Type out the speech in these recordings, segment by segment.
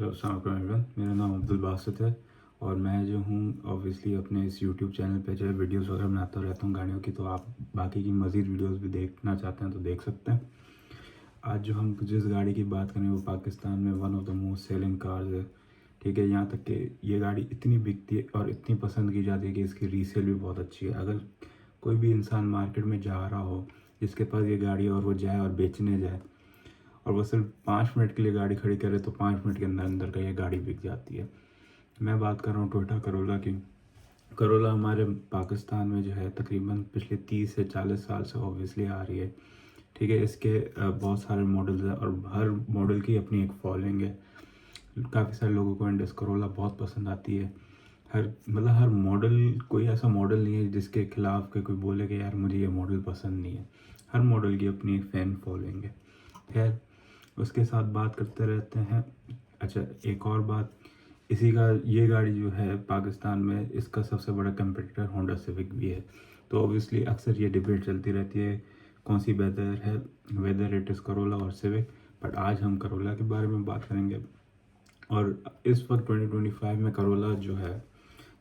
Hello अस्सलाम वालेकुम everyone, मेरा नाम अब्दुल बासित है और मैं जो हूँ ऑब्वियसली अपने इस यूट्यूब चैनल पे जो है वीडियोस वगैरह बनाता रहता हूँ गाड़ियों की। तो आप बाकी की मज़ीद वीडियोस भी देखना चाहते हैं तो देख सकते हैं। आज जो हम जिस गाड़ी की बात करें वो पाकिस्तान में one of the most selling cars है। ठीक है, यहाँ तक कि ये गाड़ी इतनी बिकती है और इतनी पसंद की जाती है कि इसकी रीसेल भी बहुत अच्छी है। अगर कोई भी इंसान मार्केट में जा रहा हो जिसके पास ये गाड़ी और वो जाए और बेचने जाए और वो सिर्फ 5 मिनट के लिए गाड़ी खड़ी करे तो 5 मिनट के अंदर अंदर का ये गाड़ी बिक जाती है। मैं बात कर रहा हूँ टोयोटा करोला की। करोला हमारे पाकिस्तान में जो है तकरीबन पिछले 30 से 40 साल से ऑब्वियसली आ रही है। ठीक है, इसके बहुत सारे मॉडल्स हैं और हर मॉडल की अपनी एक फॉलोइंग है। काफ़ी सारे लोगों को इंडस करोला बहुत पसंद आती है। हर मॉडल, कोई ऐसा मॉडल नहीं है जिसके खिलाफ के कोई बोले कि यार मुझे ये मॉडल पसंद नहीं है। हर मॉडल की अपनी एक फ़ैन फॉलोइंग है। खैर, उसके साथ बात करते रहते हैं। अच्छा, एक और बात, इसी का ये गाड़ी जो है पाकिस्तान में इसका सबसे बड़ा कंपटीटर होंडा सिविक भी है। तो ऑब्वियसली अक्सर ये डिबेट चलती रहती है कौन सी बेहतर है, वेदर इट इज़ करोला और सिविक। बट आज हम करोला के बारे में बात करेंगे। और इस वक्त 2025 में करोला जो है,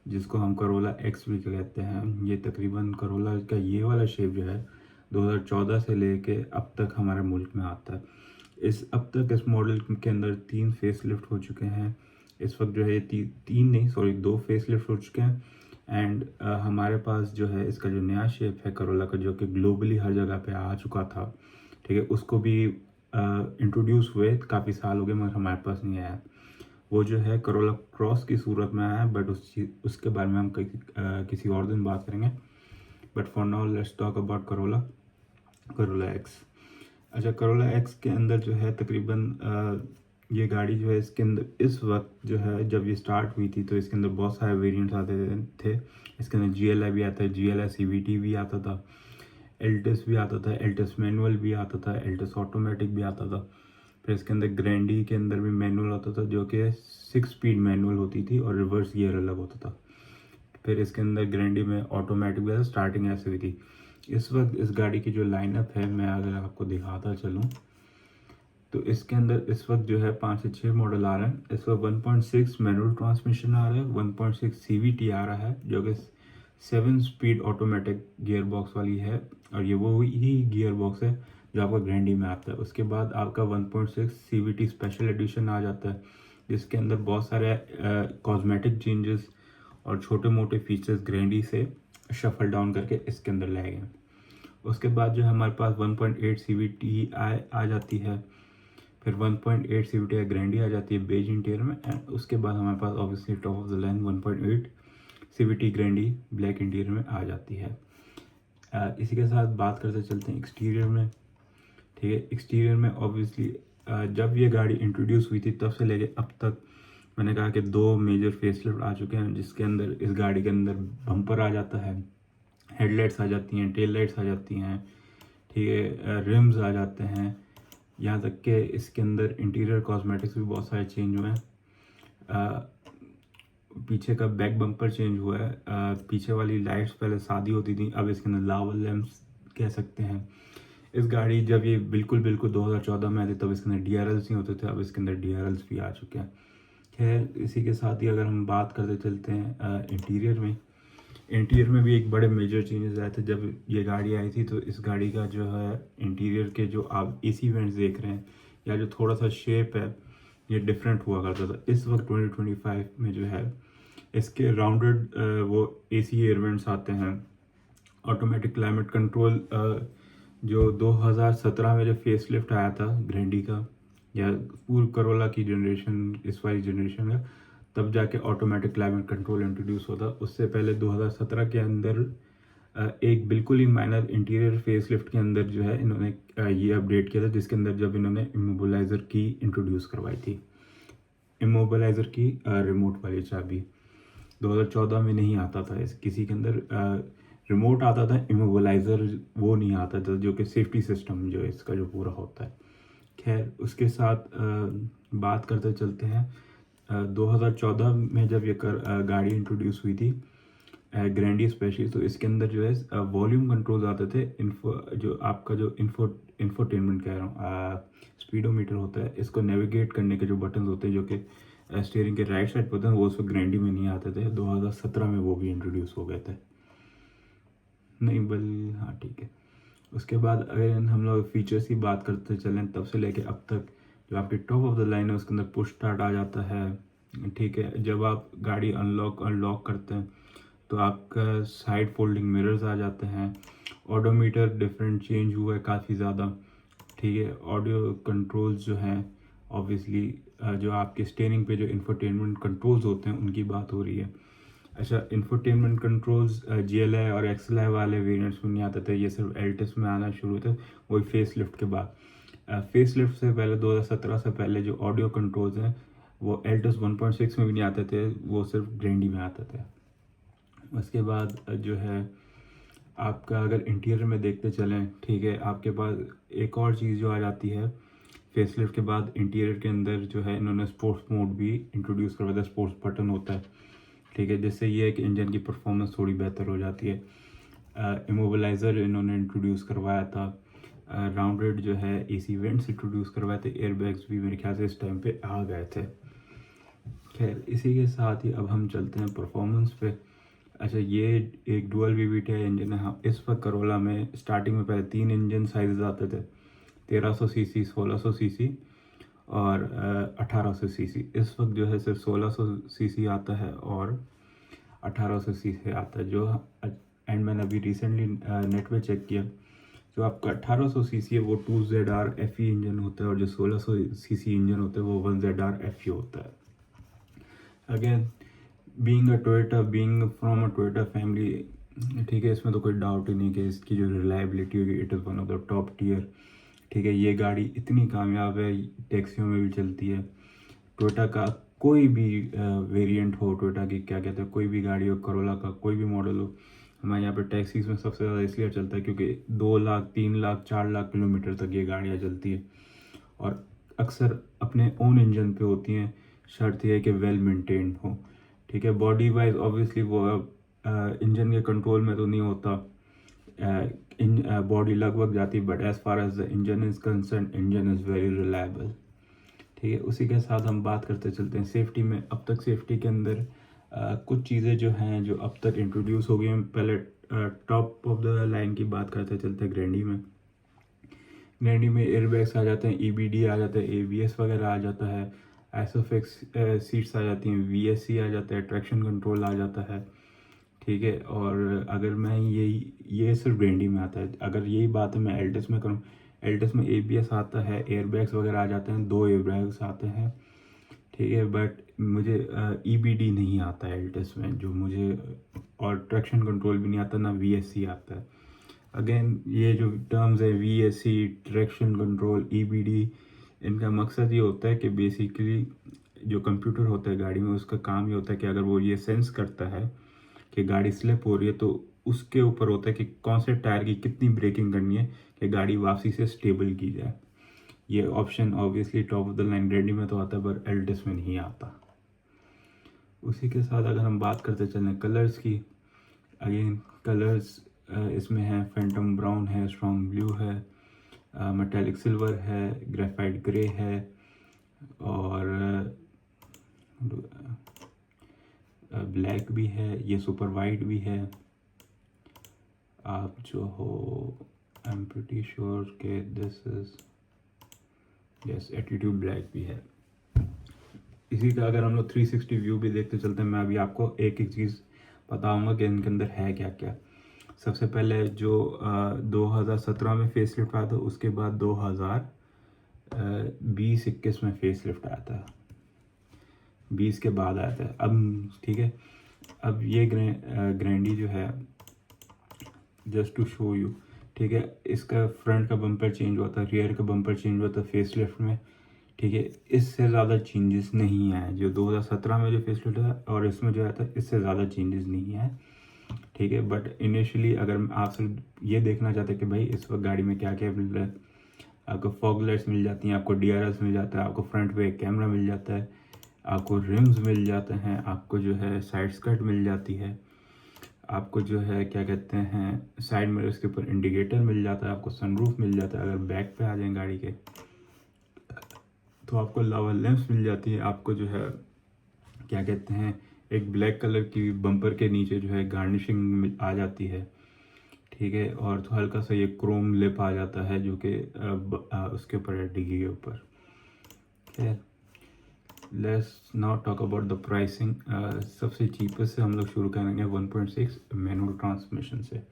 जिसको हम करोला एक्स भी कहते हैं, ये तकरीबन करोला का ये वाला शेप जो है 2014 से लेके अब तक हमारे मुल्क में आता है। अब तक इस मॉडल के अंदर 3 फेस लिफ्ट हो चुके हैं। इस वक्त जो है तीन नहीं, सॉरी, 2 फेस लिफ्ट हो चुके हैं। एंड हमारे पास जो है इसका जो नया शेप है करोला का, जो कि ग्लोबली हर जगह पे आ चुका था, ठीक है, उसको भी इंट्रोड्यूस हुए काफ़ी साल हो गए मगर हमारे पास नहीं आया। वो जो है करोला क्रॉस की सूरत में आया है, बट उसके बारे में हम किसी और दिन बात करेंगे। But for now let's talk about Corolla x. अच्छा, करोला एक्स के अंदर जो है तकरीबन ये गाड़ी जो है इसके अंदर इस वक्त जो है, जब ये स्टार्ट हुई थी तो इसके अंदर बहुत सारे वेरिएंट्स आते थे। इसके अंदर GLI भी आता है, GLI CVT भी आता था, एल्टिस भी आता था, एल्टिस मैनुअल भी आता था, एल्टिस ऑटोमेटिक भी आता था। फिर इसके अंदर ग्रैंडी के अंदर भी मैनुअल आता था, जो कि 6 स्पीड मैनुअल होती थी और रिवर्स गियर अलग होता था। फिर इसके अंदर ग्रैंडी में ऑटोमेटिक भी था, स्टार्टिंग ऐसे हुई थी। इस वक्त इस गाड़ी की जो लाइनअप है, मैं अगर आपको दिखाता चलूँ तो इसके अंदर इस वक्त जो है 5 से 6 मॉडल आ रहे हैं। इस वक्त 1.6 मैनुअल ट्रांसमिशन आ रहा है, 1.6 CVT आ रहा है, जो कि 7 स्पीड ऑटोमेटिक गियर बॉक्स वाली है। और ये वो ही गियर बॉक्स है जो आपका ग्रैंडी में आता है। उसके बाद आपका 1.6 CVT स्पेशल एडिशन आ जाता है, जिसके अंदर बहुत सारे कॉस्मेटिक चेंजेस और छोटे मोटे फीचर्स ग्रैंडी से शफल डाउन करके इसके अंदर लाए गए। उसके बाद जो हमारे पास 1.8 CVT आ जाती है। फिर 1.8 CVT ग्रैंडी आ जाती है बेज इंटीरियर में। एंड उसके बाद हमारे पास obviously top of the line 1.8 CVT Grande black interior में आ जाती है। इसी के साथ बात करते चलते हैं एक्सटीरियर में। ठीक है, एक्सटीरियर में ऑब्वियसली जब ये गाड़ी इंट्रोड्यूस हुई थी तब से लेके अब तक मैंने कहा कि 2 मेजर फेसलिफ्ट आ चुके हैं, जिसके अंदर इस गाड़ी के अंदर बम्पर आ जाता है, हेडलाइट्स आ जाती हैं, टेल लाइट्स आ जाती हैं, ठीक है, रिम्स आ जाते हैं। यहाँ तक कि इसके अंदर इंटीरियर कॉस्मेटिक्स भी बहुत सारे चेंज हुए हैं। पीछे का बैक बम्पर चेंज हुआ है। पीछे वाली लाइट्स पहले सादी होती थी, अब इसके अंदर लावल लैंप्स कह सकते हैं। इस गाड़ी जब ये बिल्कुल 2014 में आई थी तब इसके अंदर DRLs नहीं होते थे, अब इसके अंदर DRLs भी आ चुके हैं। खैर, इसी के साथ ही अगर हम बात करते चलते हैं इंटीरियर में भी एक बड़े मेजर चेंजेस आए थे। जब ये गाड़ी आई थी तो इस गाड़ी का जो है इंटीरियर के जो आप AC वेंट्स देख रहे हैं या जो थोड़ा सा शेप है, ये डिफरेंट हुआ करता था। इस वक्त 2025 में जो है इसके राउंडेड वो AC एयर वेंट्स आते हैं। ऑटोमेटिक क्लाइमेट कंट्रोल, जो 2017 में जो फेस लिफ्ट आया था ग्रैंडी का या पूरी करोला की जनरेशन, इस वाली जनरेशन का, तब जाके ऑटोमेटिक क्लाइमेट कंट्रोल इंट्रोड्यूस होता। उससे पहले 2017 के अंदर एक बिल्कुल ही माइनर इंटीरियर फेस लिफ्ट के अंदर जो है इन्होंने ये अपडेट किया था, जिसके अंदर जब इन्होंने इमोबलाइज़र की इंट्रोड्यूस करवाई थी। इमोबलाइज़र की रिमोट वाली चाबी 2014 में नहीं आता था। किसी के अंदर रिमोट आता था, इमोबलाइज़र वो नहीं आता था, जो कि सेफ्टी सिस्टम जो इसका जो पूरा होता है। खैर, उसके साथ बात करते चलते हैं 2014 में जब ये गाड़ी इंट्रोड्यूस हुई थी ग्रैंडी स्पेशली, तो इसके अंदर जो है वॉल्यूम कंट्रोल्स आते थे। जो आपका जो इंफोटेनमेंट कह रहा हूँ, स्पीडोमीटर होता है, इसको नेविगेट करने के जो बटन होते हैं जो कि स्टीयरिंग के राइट साइड पर होते हैं, वो उसको ग्रैंडी में नहीं आते थे। 2017 में वो भी इंट्रोड्यूस हो गए थे, नहीं बल हाँ ठीक है। उसके बाद अगर हम लोग फीचर्स की बात करते चलें, तब से लेके अब तक जो आपकी टॉप ऑफ द लाइन है उसके अंदर पुश स्टार्ट आ जाता है, ठीक है। जब आप गाड़ी अनलॉक करते हैं तो आपका साइड फोल्डिंग मिरर्स आ जाते हैं। ऑडोमीटर डिफरेंट चेंज हुआ है काफ़ी ज़्यादा, ठीक है। ऑडियो कंट्रोल्स जो हैं ऑब्वियसली जो आपके स्टीयरिंग पे जो इंफोटेनमेंट कंट्रोल्स होते हैं उनकी बात हो रही है। अच्छा, इंफोटेनमेंट कंट्रोल्स GLI और XLI वाले वेरिएंट्स में नहीं आते थे, ये सिर्फ एल्टिस में आना शुरू थे, वही फेस लिफ्ट के बाद। फेस लिफ्ट से पहले 2017 से पहले जो ऑडियो कंट्रोल्स हैं वो एल्टिस 1.6 में भी नहीं आते थे, वो सिर्फ ग्रैंडी में आते थे। उसके बाद जो है आपका अगर इंटीरियर में देखते चलें, ठीक है, आपके पास एक और चीज़ जो आ जाती है फेसलिफ्ट के बाद, इंटीरियर के अंदर जो है इन्होंने स्पोर्ट्स मोड भी इंट्रोड्यूस करवाया था, स्पोर्ट्स बटन होता है, ठीक है, जिससे ये है कि इंजन की परफॉर्मेंस थोड़ी बेहतर हो जाती है। इमोबलाइज़र इन्होंने इंट्रोड्यूस करवाया था, राउंडेड जो है AC वेंट्स इंट्रोड्यूस करवाए थे, एयरबैग्स भी मेरे ख्याल से इस टाइम पे आ गए थे। खैर, इसी के साथ ही अब हम चलते हैं परफॉर्मेंस पे। अच्छा, ये एक डुअल VVTi इंजन है। हाँ, इस वक्त करोला में स्टार्टिंग में पहले 3 इंजन साइजेस आते थे, 1300 सीसी, 1600 सीसी और 1800 सीसी। इस वक्त जो है सिर्फ 1600 सीसी आता है और 1800 सीसी आता है। जो एंड मैंने अभी रिसेंटली नेट पे चेक किया, जो आपका 1800 सीसी है वो 2ZR FE इंजन होता है, और जो 1600 सीसी इंजन होता है वो 1ZR FE होता है। Again being a Toyota, being from a Toyota family, ठीक है, इसमें तो कोई डाउट ही नहीं कि इसकी जो रिलायबिलिटी होगी it is one of the top tier, ठीक है। ये गाड़ी इतनी कामयाब है, टैक्सियों में भी चलती है। टोयोटा का कोई भी वेरिएंट हो, टोयोटा की क्या कहते हैं, कोई भी गाड़ी हो, करोला का कोई भी मॉडल हो, हमारे यहाँ पे टैक्सीज में सबसे ज़्यादा इसलिए चलता है क्योंकि 2 लाख 3 लाख 4 लाख किलोमीटर तक ये गाड़ियाँ चलती है, और अक्सर अपने ओन इंजन पे होती हैं। शर्त यह है कि वेल मेंटेन्ड हो, ठीक है। बॉडी वाइज ऑब्वियसली वो इंजन के कंट्रोल में तो नहीं होता, बॉडी लगभग जाती, but as far as the engine is concern, engine is very reliable, ठीक है। उसी के साथ हम बात करते चलते हैं सेफ्टी में। अब तक सेफ्टी के अंदर कुछ चीज़ें जो हैं जो अब तक इंट्रोड्यूस हो गई हैं। पहले टॉप ऑफ द लाइन की बात करते चलते हैं। ग्रैंडी में एयरबैग्स आ जाते हैं, EBD आ जाता है, ABS वगैरह आ जाता है, ISOFIX सीट्स आ जाती हैं, VSC आ जाता है, ट्रैक्शन कंट्रोल आ जाता है, ठीक है। और अगर मैं ये सिर्फ ग्रैंडी में आता है। अगर यही बात है मैं एल्टिस में करूँ, एल्टिस में ABS आता है, एयरबैग्स वगैरह आ जाते हैं, 2 एयरबैग्स आते हैं, ठीक है, बट मुझे EBD नहीं आता है एल्टिस में जो मुझे, और ट्रैक्शन कंट्रोल भी नहीं आता, ना VSC आता है। अगेन ये जो टर्म्स है VSC, ट्रैक्शन कंट्रोल, EBD, इनका मकसद ये होता है कि बेसिकली जो कंप्यूटर होता है गाड़ी में, उसका काम ये होता है कि अगर वो ये सेंस करता है कि गाड़ी स्लिप हो रही है, तो उसके ऊपर होता है कि कौन से टायर की कितनी ब्रेकिंग करनी है कि गाड़ी वापसी से स्टेबल की जाए। ये option obviously top of the line Grande में तो आता है, पर एल्टिस में नहीं आता। उसी के साथ अगर हम बात करते चलें कलर्स की, अगेन कलर्स इसमें है फैंटम ब्राउन है, स्ट्रॉन्ग ब्लू है, मेटालिक सिल्वर है, ग्रेफाइट ग्रे है, और ब्लैक भी है, ये सुपर वाइट भी है। आप जो हो, आई एम प्रीटी श्योर के this is yes, attitude black भी है। इसी का अगर हम लोग 360 व्यू भी देखते चलते हैं, मैं अभी आपको एक एक चीज़ बताऊंगा कि इनके अंदर है क्या क्या। सबसे पहले जो 2017 में फेस लिफ्ट आया था, उसके बाद 2020-21 में फेस लिफ्ट आया था, 20 के बाद आया था अब, ठीक है। अब ये ग्रैंडी जो है, जस्ट टू शो यू, ठीक है, इसका फ्रंट का बम्पर चेंज हुआ था, रियर का बम्पर चेंज हुआ था फेस लिफ्ट में, ठीक है। इससे ज़्यादा चेंजेस नहीं आए जो 2017 में जो फेस लिफ्ट था, और इसमें जो आया था इससे ज़्यादा चेंजेस नहीं आए, ठीक है। बट इनिशियली अगर आप सिर्फ ये देखना चाहते हैं कि भाई इस वक्त गाड़ी में क्या क्या मिल रहा है, आपको फॉग लाइट्स मिल जाती हैं, आपको DRS मिल जाता है, आपको फ्रंट पे एक कैमरा मिल जाता है, आपको रिम्स मिल जाते हैं, आपको जो है साइड स्कर्ट मिल जाती है, आपको जो है क्या कहते हैं साइड मिरर्स के ऊपर इंडिकेटर मिल जाता है, आपको सनरूफ मिल जाता है। अगर बैक पे आ जाए गाड़ी के तो आपको लवर लैंप्स मिल जाती है। आपको जो है क्या कहते हैं एक ब्लैक कलर की बम्पर के नीचे जो है गार्निशिंग आ जाती है, ठीक है। और तो हल्का सा ये क्रोम लिप आ जाता है जो कि उसके ऊपर है, डिग्गी के ऊपर। खैर, let's now talk about the pricing. सबसे चीपेस्ट से हम लोग शुरू करेंगे 1.6 मैनुअल ट्रांसमिशन से।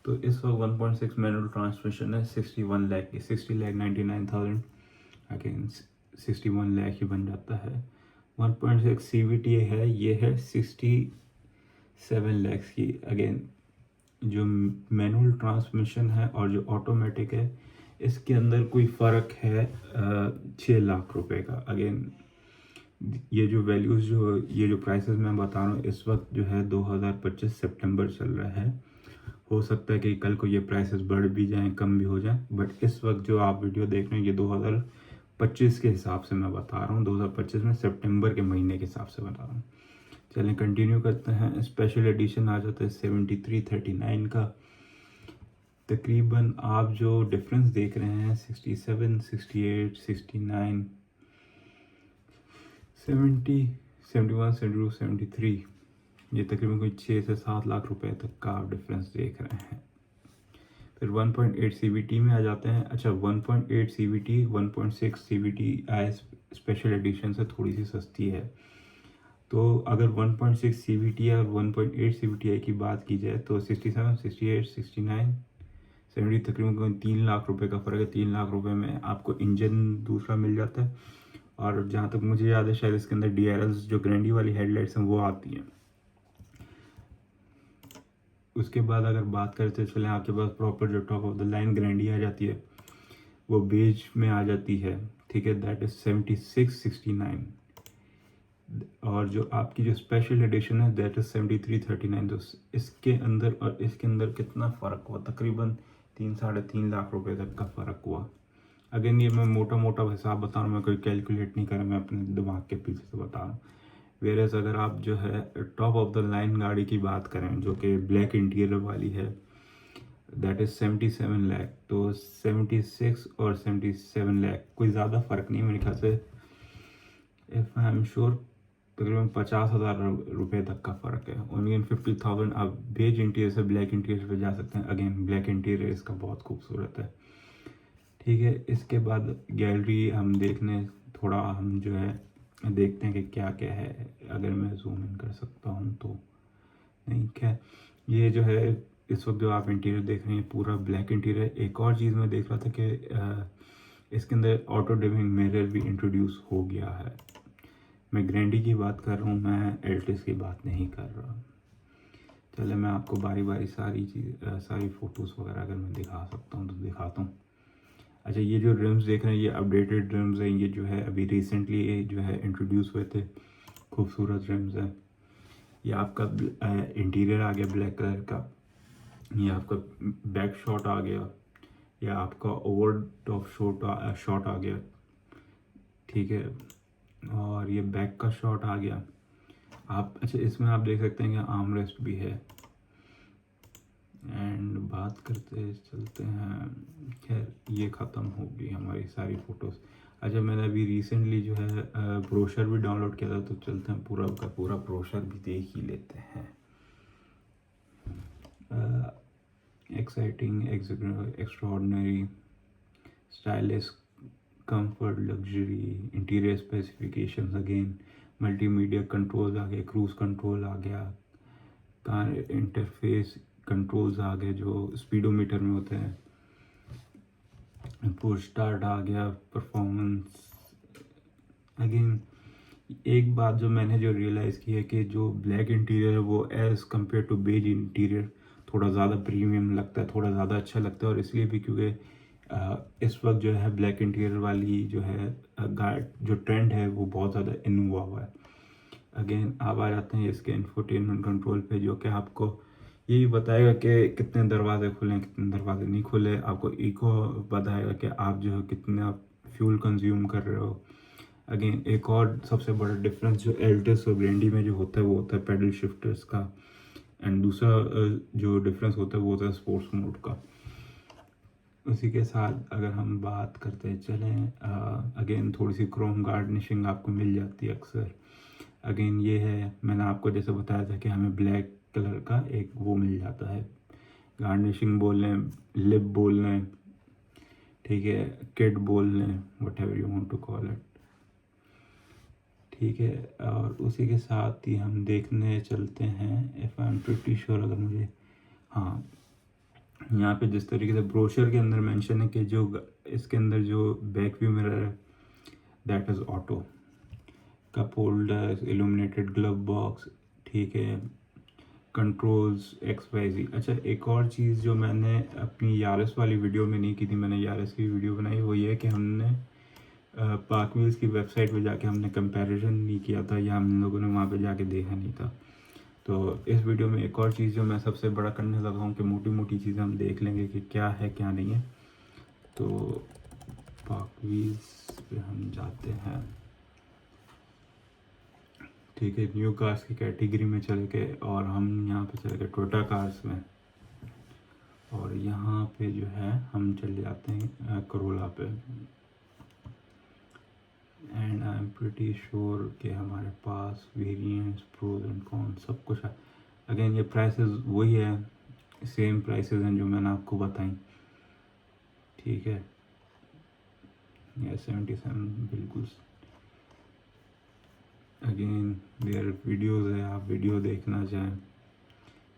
तो इस वक्त 1.6 मैनुअल ट्रांसमिशन है 61 लाख की, 60,99,000 अगेन 61 लाख ही बन जाता है। 1.6 CVT है, ये है 67 लाख की। अगेन जो मैनुअल ट्रांसमिशन है और जो ऑटोमेटिक है इसके अंदर कोई फ़र्क है 6 लाख रुपए का। अगेन ये जो वैल्यूज़ ये जो प्राइसेस मैं बता रहा हूँ इस वक्त जो है 2025 सितंबर चल रहा है। हो सकता है कि कल को ये प्राइसेस बढ़ भी जाएं, कम भी हो जाएं, बट इस वक्त जो आप वीडियो देख रहे हैं ये 2025 के हिसाब से मैं बता रहा हूँ, 2025 में सितंबर के महीने के हिसाब से बता रहा हूँ। चलें कंटिन्यू करते हैं। स्पेशल एडिशन आ जाता है 7339 का। तकरीबन आप जो डिफरेंस देख रहे हैं 67, 68, 69, 70, 71, 72, 73, ये तकरीबन कोई 6 से 7 लाख रुपए तक का आप डिफरेंस देख रहे हैं। फिर 1.8 CVT में आ जाते हैं। अच्छा, 1.8 CVT 1.6 CVT स्पेशल एडिशन से थोड़ी सी सस्ती है। तो अगर 1.6 CVT और 1.8 CVT की बात की जाए तो 67, 68, 69, 70 तकरीबन कोई 3 लाख रुपए का फ़र्क है। 3 लाख रुपए में आपको इंजन दूसरा मिल जाता है, और जहाँ तक मुझे याद है शायद इसके अंदर DRLs जो ग्रैंडी वाली हेडलाइट्स हैं वो आती हैं। उसके बाद अगर बात करते चलें, आपके पास प्रॉपर जो टॉप ऑफ द लाइन ग्रैंडी आ जाती है वो बेज में आ जाती है, ठीक है, दैट इज 7669। और जो आपकी जो स्पेशल एडिशन है दैट इज 7339। तो इसके अंदर और इसके अंदर कितना फ़र्क हुआ, तकरीबन 3-3.5 लाख रुपए तक का फ़र्क हुआ। अगेन ये मैं मोटा मोटा हिसाब बता रहा हूँ, मैं कोई कैलकुलेट नहीं कर रहा, मैं अपने दिमाग के पीछे से बता रहा हूँ। वेरेस अगर आप जो है टॉप ऑफ द लाइन गाड़ी की बात करें जो कि ब्लैक इंटीरियर वाली है दैट इज़ 77 लाख। तो 76 और 77 लाख कोई ज़्यादा फ़र्क नहीं मेरे ख्याल से, इफ़ आई एम श्योर तकरीबन 50,000 रुपये तक का फ़र्क है। ओनली 50,000 आप बेज इंटीरियर से ब्लैक इंटीरियर पे जा सकते हैं। अगेन ब्लैक इंटीरियर इसका बहुत खूबसूरत है, ठीक है। इसके बाद गैलरी हम देखने थोड़ा हम जो है देखते हैं कि क्या क्या है। अगर मैं जूम इन कर सकता हूँ तो नहीं, खैर ये जो है इस वक्त जो आप इंटीरियर देख रहे हैं पूरा ब्लैक इंटीरियर। एक और चीज़ मैं देख रहा था कि इसके अंदर ऑटो डिमिंग मिरर भी इंट्रोड्यूस हो गया है। मैं ग्रैंडी की बात कर रहा हूँ, मैं एल्टिस की बात नहीं कर रहा। चले मैं आपको बारी बारी सारी फ़ोटोज़ वगैरह अगर मैं दिखा सकता हूँ तो दिखाता हूँ। अच्छा, ये जो रिम्स देख रहे हैं ये अपडेटेड रिम्स हैं, ये जो है अभी रिसेंटली जो है इंट्रोड्यूस हुए थे, खूबसूरत रिम्स हैं। ये आपका इंटीरियर आ गया ब्लैक कलर का, ये आपका बैक शॉट आ गया, या आपका ओवर टॉप शॉट आ गया, ठीक है, और ये बैक का शॉट आ गया। आप अच्छा इसमें आप देख सकते हैं कि आर्म रेस्ट भी है। एंड बात करते चलते हैं, खैर ये ख़त्म हो गई हमारी सारी फ़ोटोज़। अच्छा, मैंने अभी रिसेंटली जो है ब्रोशर भी डाउनलोड किया था, तो चलते हैं पूरा का पूरा ब्रोशर भी देख ही लेते हैं। Exciting, extraordinary, stylish, comfort, luxury, interior specifications, again multimedia controls आ गए, क्रूज़ कंट्रोल आ गया, कार इंटरफेस कंट्रोल्स आ गए जो स्पीडोमीटर में होते हैं, पुश स्टार्ट आ गया, परफॉर्मेंस। अगेन एक बात जो मैंने जो रियलाइज़ की है कि जो ब्लैक इंटीरियर है वो as compare to beige interior थोड़ा ज़्यादा प्रीमियम लगता है, थोड़ा ज़्यादा अच्छा लगता है। और इसलिए भी क्योंकि इस वक्त जो है ब्लैक इंटीरियर वाली जो है जो ट्रेंड है वो बहुत ज़्यादा इन हुआ है। अगेन आप आ जाते हैं इसके इंफोटेनमेंट कंट्रोल पे, जो कि आपको यही बताएगा कि कितने दरवाजे खुले कितने दरवाजे नहीं खुले। आपको इको बताएगा कि आप जो है कितना फ्यूल कंज्यूम कर रहे हो। अगेन एक और सबसे बड़ा डिफरेंस जो एल्टिस और ग्रैंडी में जो होता है वो होता है पेडल शिफ्टर्स का। एंड दूसरा जो डिफरेंस होता है वो होता है स्पोर्ट्स मोड का। उसी के साथ अगर हम बात करते चलें, अगेन थोड़ी सी क्रोम गार्निशिंग आपको मिल जाती है अक्सर। अगेन ये है, मैंने आपको जैसे बताया था कि हमें ब्लैक कलर का एक वो मिल जाता है, गार्निशिंग बोल लें, लिप बोल लें, ठीक है, किट बोल लें, whatever you want to call it, ठीक है। और उसी के साथ ही हम देखने चलते हैं, if I am pretty sure, अगर मुझे, हाँ, यहाँ पे जिस तरीके से ब्रोशर के अंदर मेंशन है कि जो इसके अंदर जो बैक व्यू मिरर है that is auto, cup holder, illuminated glove box, ठीक है, कंट्रोल्स XYZ। अच्छा, एक और चीज़ जो मैंने अपनी यारिस वाली वीडियो में नहीं की थी, मैंने यारिस की वीडियो बनाई, वो ये है कि हमने पार्क व्हील्स की वेबसाइट पे जाके हमने कंपैरिजन नहीं किया था, या हम लोगों ने वहाँ पे जाके देखा नहीं था। तो इस वीडियो में एक और चीज़ जो मैं सबसे बड़ा करने लगा हूँ कि मोटी मोटी चीज़ें हम देख लेंगे कि क्या है क्या नहीं है। तो पार्क व्हील्स पे हम जाते हैं, ठीक है, न्यू कार्स की कैटेगरी में चल के, और हम यहाँ पे चल के टोयोटा कार्स में, और यहाँ पे जो है हम चले जाते हैं करोला पे। And I am pretty sure कि हमारे पास वेरिएंट्स, प्रोज एंड कॉन सब कुछ है। अगेन ये प्राइसेस वही है, सेम प्राइसेस हैं जो मैंने आपको बताई, ठीक है, ये 77 बिल्कुल। अगेन देयर वीडियोज़ है, आप वीडियो देखना चाहें।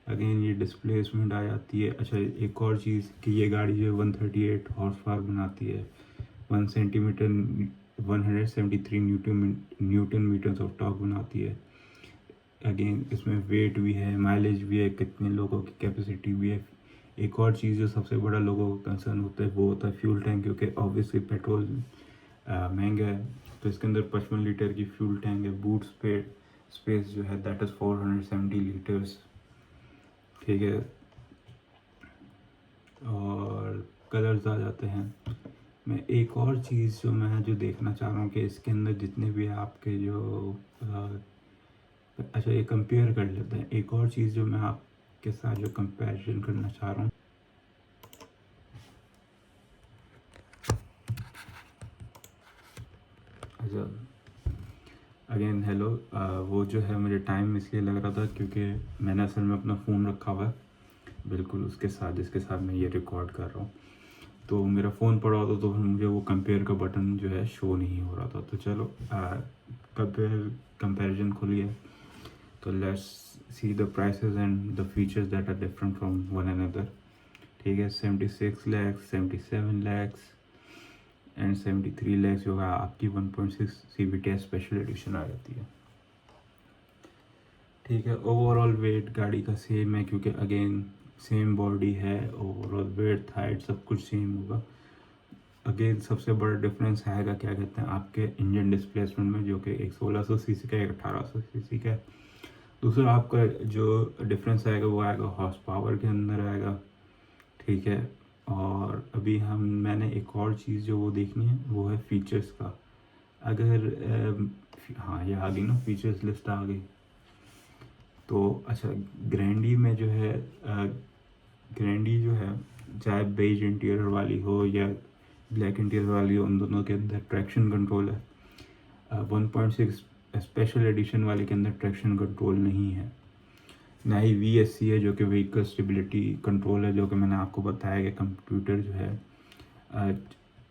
अगेन ये डिस्प्लेसमेंट आ जाती है। अच्छा, एक और चीज़ कि ये गाड़ी जो है 138 हॉर्स पावर बनाती है, 1 centimetre 173 newton metres of torque बनाती है। अगेन इसमें वेट भी है, माइलेज भी है, कितने लोगों की कैपेसिटी भी है। एक और चीज़ जो सबसे बड़ा लोगों को कंसर्न होता है वो होता है फ्यूल टैंक, क्योंकि ऑब्वियसली पेट्रोल महंगा है, तो इसके अंदर 55 लीटर की फ्यूल टैंक है। बूट स्पेस जो है दैट इज़ 470 लीटर्स, ठीक है। और कलर्स आ जाते हैं। मैं एक और चीज़ जो देखना चाह रहा हूँ कि इसके अंदर जितने भी आपके जो अच्छा, ये कंपेयर कर लेते हैं। एक और चीज़ जो मैं आपके साथ जो कंपैरिजन करना चाह रहा हूँ, अच्छा, अगेन हेलो, वो जो है मुझे टाइम इसलिए लग रहा था क्योंकि मैंने असल में अपना फ़ोन रखा हुआ है बिल्कुल उसके साथ जिसके साथ मैं ये रिकॉर्ड कर रहा हूँ, तो मेरा फ़ोन पड़ा होता तो फिर मुझे वो कंपेयर का बटन जो है शो नहीं हो रहा था। तो चलो कंपेरिजन खुलिए, तो let's see the prices and the features that are different from one another, ठीक है। 76 लाख, 77 लाख एंड 73 लाख जो है आपकी 1.6 CVT स्पेशल एडिशन आ जाती है, ठीक है। ओवरऑल वेट गाड़ी का सेम है क्योंकि अगेन सेम बॉडी है, ओवरऑल वेट हाइट सब कुछ सेम होगा। अगेन सबसे बड़ा डिफरेंस आएगा क्या कहते हैं आपके इंजन डिस्प्लेसमेंट में, जो कि एक 1600 सीसी का, एक 1800 सीसी का है। दूसरा आपका जो डिफरेंस आएगा वो आएगा हॉर्स पावर के अंदर आएगा, ठीक है। और अभी मैंने एक और चीज़ जो वो देखनी है वो है फीचर्स का। अगर हाँ, ये आ गई ना, फीचर्स लिस्ट आ गई। तो अच्छा, ग्रैंडी में जो है ग्रैंडी जो है चाहे बेज इंटीरियर वाली हो या ब्लैक इंटीरियर वाली हो, उन दोनों के अंदर ट्रैक्शन कंट्रोल है। 1.6 स्पेशल एडिशन वाले के अंदर ट्रैक्शन कंट्रोल नहीं है, ना ही VSC है जो कि व्हीकल स्टेबिलिटी कंट्रोल है, जो कि मैंने आपको बताया कि कंप्यूटर जो है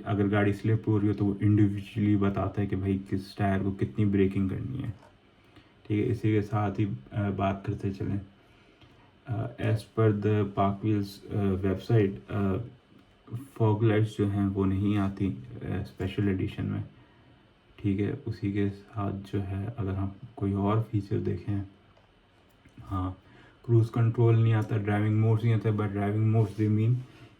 अगर गाड़ी स्लिप हो रही हो तो वो इंडिविजुअली बताता है कि भाई किस टायर को कितनी ब्रेकिंग करनी है, ठीक है। इसी के साथ ही बात करते चलें, as per the park wheels website, fog lights जो हैं वो नहीं आती स्पेशल एडिशन में, ठीक है। उसी के साथ जो है अगर हम कोई और फीचर देखें, हाँ, क्रूज़ कंट्रोल नहीं आता, ड्राइविंग मोड्स नहीं आता, but driving modes they mean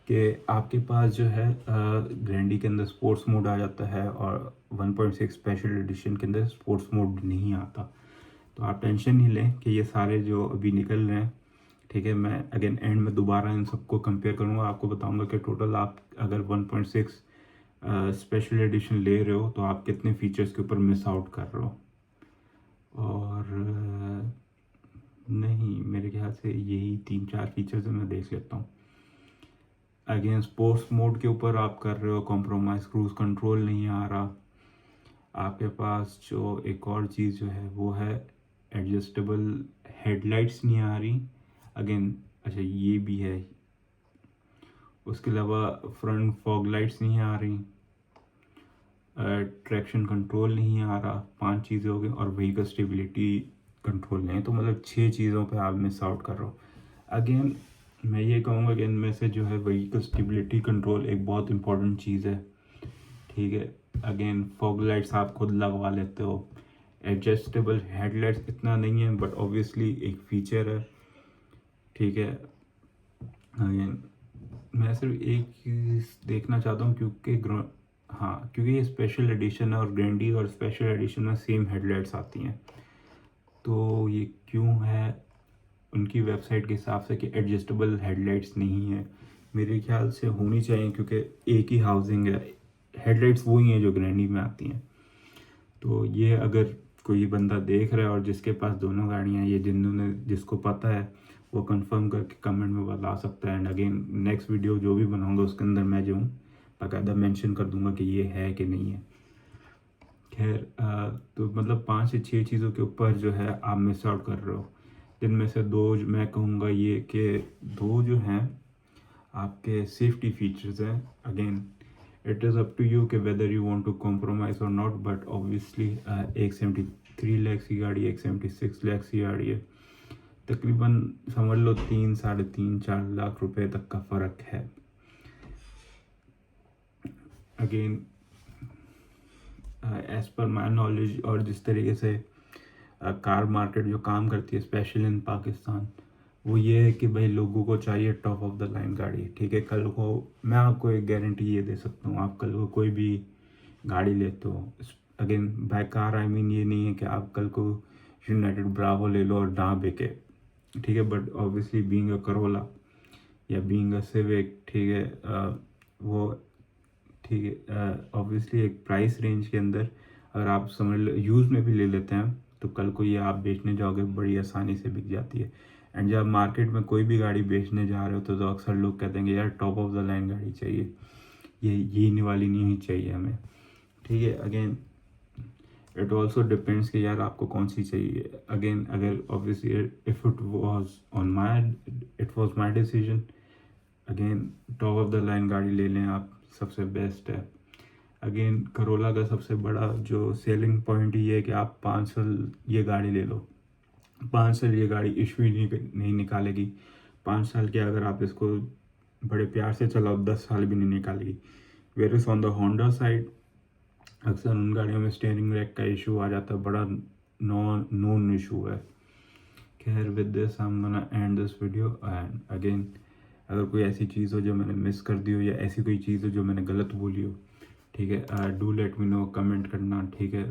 कि आपके पास जो है ग्रैंडी के अंदर स्पोर्ट्स मोड आ जाता है और 1.6 स्पेशल एडिशन के अंदर स्पोर्ट्स मोड नहीं आता। तो आप टेंशन नहीं लें कि ये सारे जो अभी निकल रहे हैं, ठीक है, मैं अगेन एंड में दोबारा इन सबको कंपेयर करूँगा, आपको बताऊँगा कि टोटल आप अगर 1.6 स्पेशल एडिशन ले रहे हो तो आप कितने फीचर्स के ऊपर मिस आउट कर रहे हो। और नहीं, मेरे ख्याल ख्याल से यही 3-4 फीचर्स मैं देख लेता हूँ। अगेन स्पोर्ट्स मोड के ऊपर आप कर रहे हो कॉम्प्रोमाइज़, क्रूज़ कंट्रोल नहीं आ रहा आपके पास। जो एक और चीज़ जो है वो है एडजस्टेबल हेडलाइट्स नहीं आ रही अगेन। अच्छा ये भी है। उसके अलावा फ्रंट फॉग लाइट्स नहीं आ रही, ट्रैक्शन कंट्रोल नहीं आ रहा। 5 चीज़ें हो गई और व्हीकल स्टेबिलिटी कंट्रोल नहीं। तो मतलब 6 चीज़ों पे आप मिस आउट कर रहे हो। अगेन मैं ये कहूँगा कि इनमें से जो है व्हीकल स्टेबिलिटी कंट्रोल एक बहुत इंपॉर्टेंट चीज़ है, ठीक है। अगेन फॉग लाइट्स आप खुद लगवा लेते हो। एडजस्टेबल हेडलाइट्स इतना नहीं है बट ऑब्वियसली एक फीचर है, ठीक है। अगेन मैं सिर्फ एक चीज़ देखना चाहता हूँ क्योंकि ये स्पेशल एडिशन है और ग्रैंडी और स्पेशल एडिशन में सेम हेडलाइट्स आती हैं। तो ये क्यों है उनकी वेबसाइट के हिसाब से कि एडजस्टेबल हेडलाइट्स नहीं है? मेरे ख्याल से होनी चाहिए क्योंकि एक ही हाउसिंग है, हेडलाइट्स वही हैं जो ग्रैंडी में आती हैं। तो ये अगर कोई बंदा देख रहा है और जिसके पास दोनों गाड़ियाँ, ये जिसको पता है वो कंफर्म करके कमेंट में बता सकता है। एंड अगेन नेक्स्ट वीडियो जो भी बनाऊंगा उसके अंदर मैं जो हूँ बाकायदा मेंशन कर दूंगा कि ये है कि नहीं है। खैर तो मतलब 5 से 6 चीज़ों के ऊपर जो है आप मिस आउट कर रहे हो। जिनमें से 2 मैं कहूँगा ये कि 2 जो हैं आपके सेफ्टी फीचर्स हैं। Again it is up to you कि whether you want to compromise और नॉट, बट ऑब्वियसली एक 73 लाख की गाड़ी, एक 76 लाख की गाड़ी है। तकरीबन समझ लो 3, 3.5, 4 लाख रुपए तक का फ़र्क है। Again as per my knowledge और जिस तरीके से कार मार्केट जो काम करती है स्पेशल इन पाकिस्तान, वो ये है कि भाई लोगों को चाहिए टॉप ऑफ द लाइन गाड़ी, ठीक है। कल को मैं आपको एक गारंटी ये दे सकता हूँ, आप कल को कोई भी गाड़ी लेते हो, again by car I mean ये नहीं है कि आप कल को यूनाइटेड ब्रावो ले लो और ना बिके, ठीक है। But obviously being a Corolla या बीइंग अ सिविक, ठीक है, वो ठीक है, ऑब्वियसली एक प्राइस रेंज के अंदर अगर आप समझ लो यूज़ में भी ले लेते हैं तो कल को ये आप बेचने जाओगे बड़ी आसानी से बिक जाती है। एंड जब मार्केट में कोई भी गाड़ी बेचने जा रहे हो तो अक्सर लोग कहते हैं कि यार टॉप ऑफ द लाइन गाड़ी चाहिए, ये वाली नहीं चाहिए हमें, ठीक है। अगेन इट ऑल्सो डिपेंड्स कि यार आपको कौन सी चाहिए। अगेन अगर obviously if it was my decision, again top of the line गाड़ी ले लें आप, सबसे बेस्ट है। अगेन करोला का सबसे बड़ा जो सेलिंग पॉइंट ये है कि आप 5 साल ये गाड़ी ले लो, 5 साल ये गाड़ी इशू ही नहीं निकालेगी। 5 साल के अगर आप इसको बड़े प्यार से चलाओ 10 साल भी नहीं निकालेगी। Where is on the Honda side अक्सर उन गाड़ियों में स्टीयरिंग रैक का इशू आ जाता है, बड़ा नॉन इशू है। खैर with this I am gonna end this video. And again अगर कोई ऐसी चीज़ हो जो मैंने मिस कर दी हो या ऐसी कोई चीज़ हो जो मैंने गलत बोली हो, ठीक है, do let me know, comment करना, ठीक है।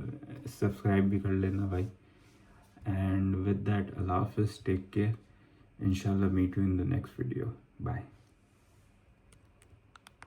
सब्सक्राइब भी कर लेना भाई। एंड विद दैट अल्लाह हाफिज़, टेक केयर, इंशाल्लाह meet you in the next video, bye.